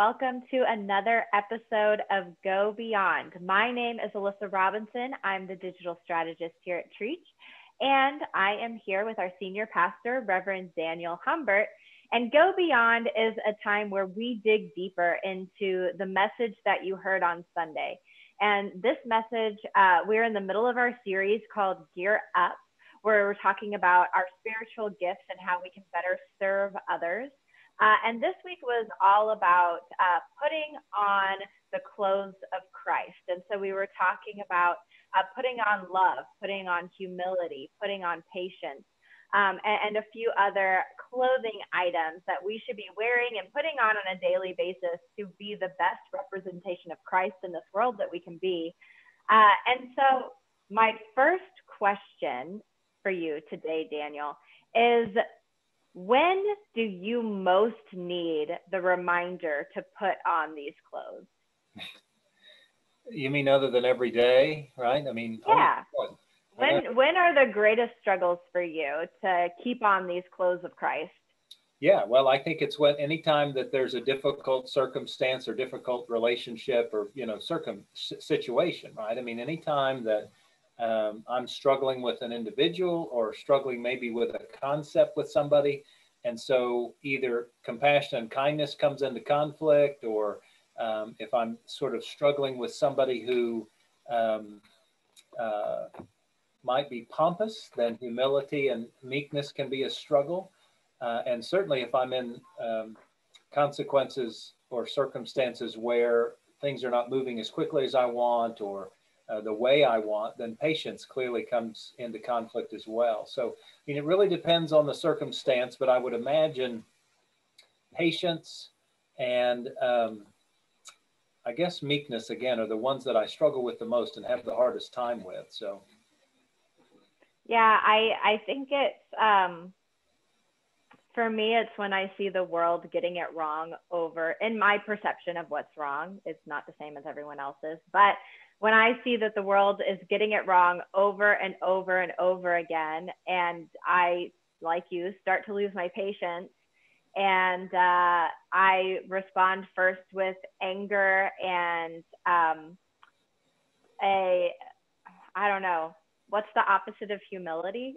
welcome to another episode of Go Beyond. My name is Alyssa Robinson. I'm the digital strategist here at Trietsch, and I am here with our senior pastor, Reverend Daniel Humbert. And Go Beyond is a time where we dig deeper into the message that you heard on Sunday. And this message, we're in the middle of our series called Gear Up, where we're talking about our spiritual gifts and how we can better serve others. And this week was all about putting on the clothes of Christ. And so we were talking about putting on love, putting on humility, putting on patience, and a few other clothing items that we should be wearing and putting on a daily basis to be the best representation of Christ in this world that we can be. And so my first question for you today, Daniel, is when do you most need the reminder to put on these clothes? You mean other than every day, right? I mean, yeah. When are the greatest struggles for you to keep on these clothes of Christ? Yeah, well, I think it's when anytime that there's a difficult circumstance or difficult relationship or, situation, right? I mean, anytime that I'm struggling with an individual or struggling maybe with a concept with somebody. And so either compassion and kindness comes into conflict, or if I'm sort of struggling with somebody who might be pompous, then humility and meekness can be a struggle. And certainly if I'm in consequences or circumstances where things are not moving as quickly as I want or the way I want, then patience clearly comes into conflict as well. So, I mean, it really depends on the circumstance, but I would imagine patience and I guess meekness, again, are the ones that I struggle with the most and have the hardest time with. So, yeah, I think it's, for me, it's when I see the world getting it wrong over, in my perception of what's wrong, it's not the same as everyone else's, but when I see that the world is getting it wrong over and over and over again, and I, like you, start to lose my patience, and I respond first with anger and I don't know, what's the opposite of humility?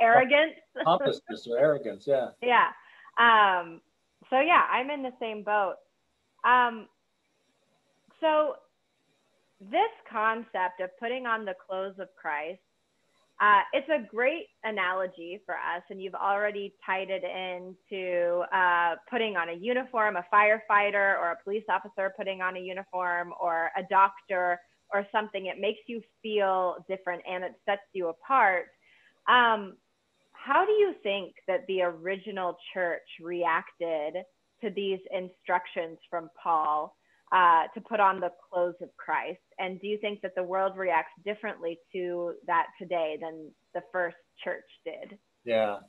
Arrogance. Pompousness or arrogance, yeah. Yeah. So yeah, I'm in the same boat. So this concept of putting on the clothes of Christ, it's a great analogy for us, and you've already tied it into putting on a uniform, a firefighter or a police officer putting on a uniform, or a doctor or something. It makes you feel different and it sets you apart. How do you think that the original church reacted to these instructions from Paul to put on the clothes of Christ? And do you think that the world reacts differently to that today than the first church did? Yeah.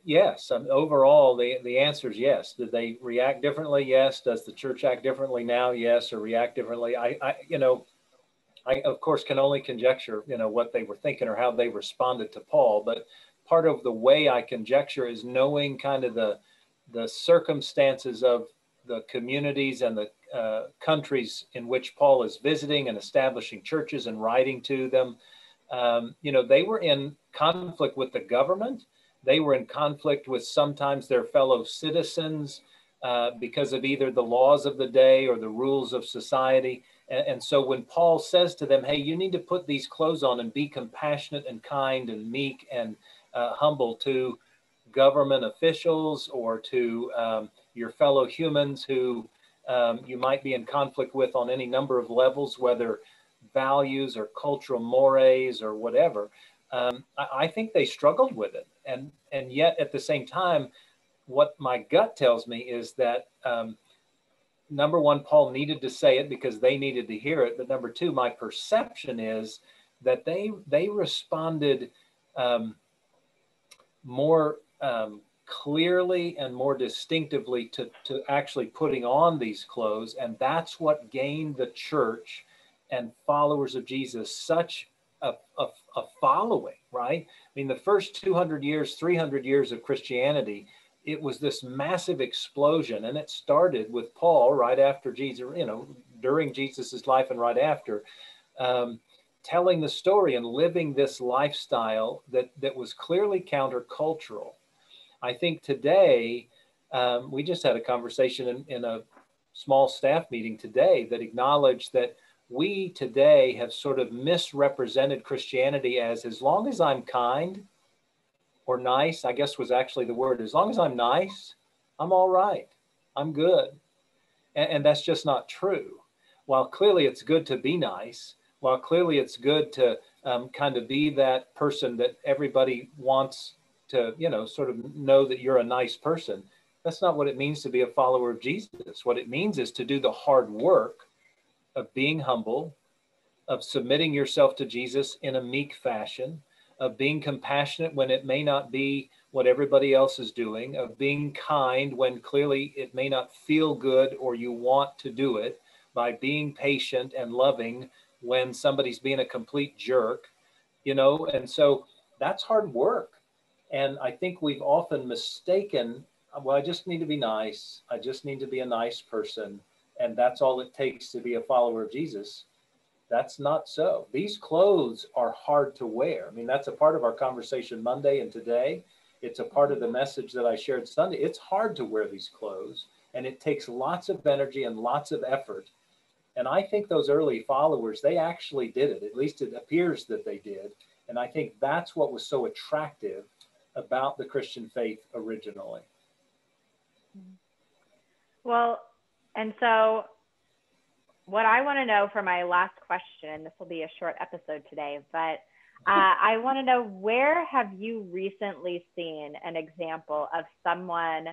Yes. Overall, the answer is yes. Did they react differently? Yes. Does the church act differently now? Yes. Or react differently? I of course can only conjecture, what they were thinking or how they responded to Paul. But part of the way I conjecture is knowing kind of the circumstances of the communities and the countries in which Paul is visiting and establishing churches and writing to them. They were in conflict with the government. They were in conflict with sometimes their fellow citizens because of either the laws of the day or the rules of society. And so when Paul says to them, hey, you need to put these clothes on and be compassionate and kind and meek and humble to government officials or to your fellow humans who you might be in conflict with on any number of levels, whether values or cultural mores or whatever. I think they struggled with it. And yet at the same time, what my gut tells me is that number one, Paul needed to say it because they needed to hear it. But number two, my perception is that they responded more clearly and more distinctively to actually putting on these clothes. And that's what gained the church and followers of Jesus such a following, right? I mean, the first 200 years, 300 years of Christianity, it was this massive explosion, and it started with Paul right after Jesus, during Jesus's life and right after, telling the story and living this lifestyle that was clearly countercultural. I think today, we just had a conversation in a small staff meeting today that acknowledged that we today have sort of misrepresented Christianity as long as I'm kind or nice, I guess was actually the word, as long as I'm nice, I'm all right, I'm good. And that's just not true. While clearly it's good to be nice, while clearly it's good to kind of be that person that everybody wants to, sort of know that you're a nice person, that's not what it means to be a follower of Jesus. What it means is to do the hard work of being humble, of submitting yourself to Jesus in a meek fashion, of being compassionate when it may not be what everybody else is doing, of being kind when clearly it may not feel good or you want to do it, by being patient and loving when somebody's being a complete jerk, and so that's hard work. And I think we've often mistaken, well, I just need to be nice. I just need to be a nice person. And that's all it takes to be a follower of Jesus. That's not so. These clothes are hard to wear. I mean, that's a part of our conversation Monday and today. It's a part of the message that I shared Sunday. It's hard to wear these clothes, and it takes lots of energy and lots of effort. And I think those early followers, they actually did it. At least it appears that they did. And I think that's what was so attractive about the Christian faith originally. Well, and so what I want to know for my last question, this will be a short episode today, but I want to know, where have you recently seen an example of someone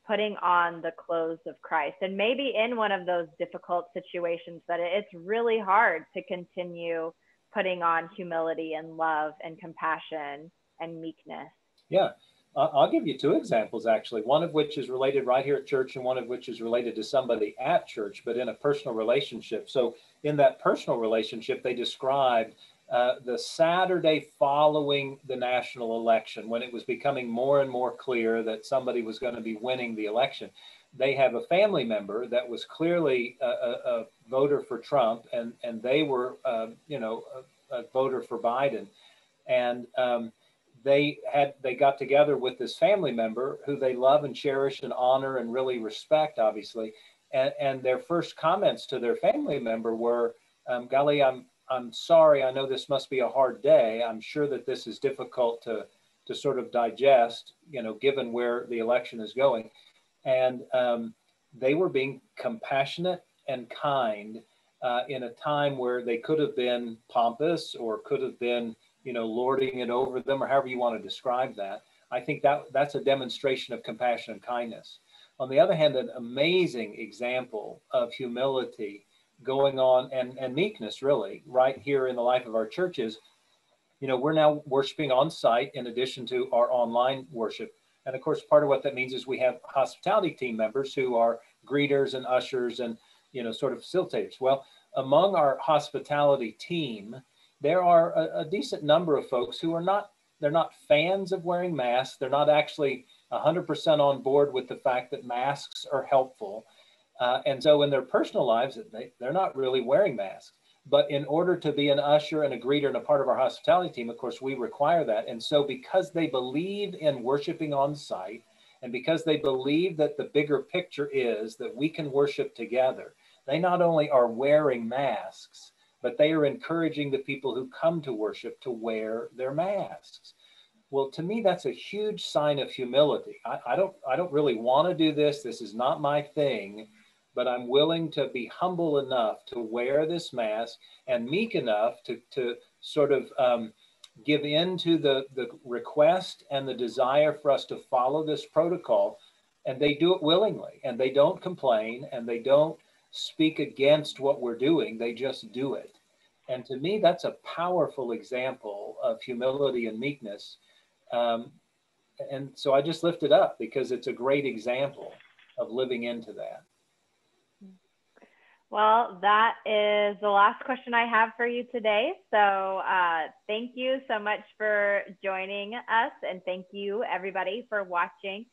putting on the clothes of Christ? And maybe in one of those difficult situations that it's really hard to continue putting on humility and love and compassion and meekness. Yeah. I'll give you two examples, actually, one of which is related right here at church and one of which is related to somebody at church, but in a personal relationship. So in that personal relationship, they described the Saturday following the national election, when it was becoming more and more clear that somebody was going to be winning the election. They have a family member that was clearly a voter for Trump, and they were, a voter for Biden. And they got together with this family member who they love and cherish and honor and really respect, obviously. And their first comments to their family member were, golly, I'm sorry. I know this must be a hard day. I'm sure that this is difficult to sort of digest, given where the election is going. And they were being compassionate and kind in a time where they could have been pompous or could have been, lording it over them, or however you want to describe that. I think that's a demonstration of compassion and kindness. On the other hand, an amazing example of humility going on and meekness, really, right here in the life of our churches. We're now worshiping on site in addition to our online worship. And of course, part of what that means is we have hospitality team members who are greeters and ushers and, sort of facilitators. Well, among our hospitality team, there are a decent number of folks who they're not fans of wearing masks. They're not actually 100% on board with the fact that masks are helpful. And so in their personal lives, they're not really wearing masks. But in order to be an usher and a greeter and a part of our hospitality team, of course, we require that. And so because they believe in worshiping on site, and because they believe that the bigger picture is that we can worship together, they not only are wearing masks, but they are encouraging the people who come to worship to wear their masks. Well, to me, that's a huge sign of humility. I don't really want to do this. This is not my thing, but I'm willing to be humble enough to wear this mask and meek enough to sort of give in to the request and the desire for us to follow this protocol. And they do it willingly, and they don't complain, and they don't speak against what we're doing. They just do it. And to me, that's a powerful example of humility and meekness. And so I just lift it up because it's a great example of living into that. Well, that is the last question I have for you today. So thank you so much for joining us. And thank you, everybody, for watching.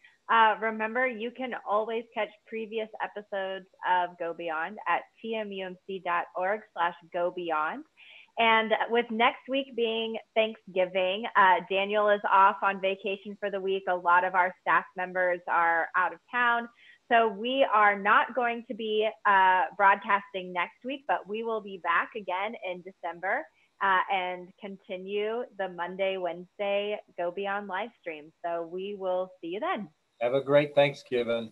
Remember, you can always catch previous episodes of Go Beyond at tmumc.org/go beyond. And with next week being Thanksgiving, Daniel is off on vacation for the week. A lot of our staff members are out of town. So we are not going to be broadcasting next week, but we will be back again in December and continue the Monday, Wednesday Go Beyond live stream. So we will see you then. Have a great Thanksgiving.